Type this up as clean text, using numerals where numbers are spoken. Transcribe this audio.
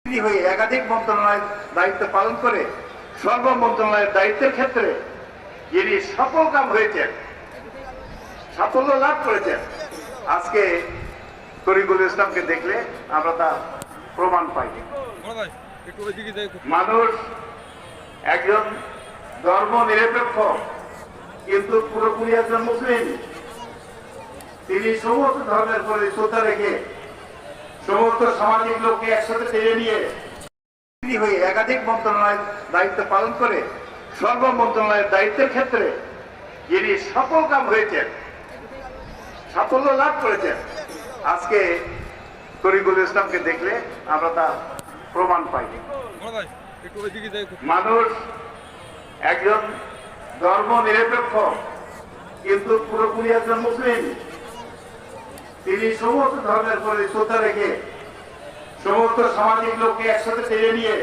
তিনি হয়ে একাধিক মন্ত্রণালয়ের দায়িত্ব পালন করে সর্ব মন্ত্রণালয়ের দায়িত্বের ক্ষেত্রে যিনি সফল কাম হয়েছেন, সাফল্য লাভ করেছেন, আজকে তরিকুল ইসলামকে দেখলে আমরা তা প্রমাণ পাই। মানুষ একজন ধর্ম নিরপেক্ষ কিন্তু পুরোপুরি একজন মুসলিম। তিনি সমস্ত ধর্মের প্রতি শ্রদ্ধা রেখে সমস্ত সামাজিক লোককে একসাথে টেনে নিয়ে তিনি হয়ে একাধিক মন্ত্রণালয়ের দায়িত্ব পালন করে সর্ব মন্ত্রণালয়ের দায়িত্বের ক্ষেত্রে যিনি সফল কাম হয়েছেন, সাফল্য লাভ করেছেন, আজকে তরিকুল ইসলামকে দেখলে আমরা তা প্রমাণ পাই। মানুষ একজন ধর্ম নিরপেক্ষ কিন্তু পুরোপুরি একজন মুসলিম। তিনি সমস্ত ধর্মের প্রতি শ্রদ্ধা রেখে সমস্ত সামাজিক লোককে একসাথে টেনে নিয়ে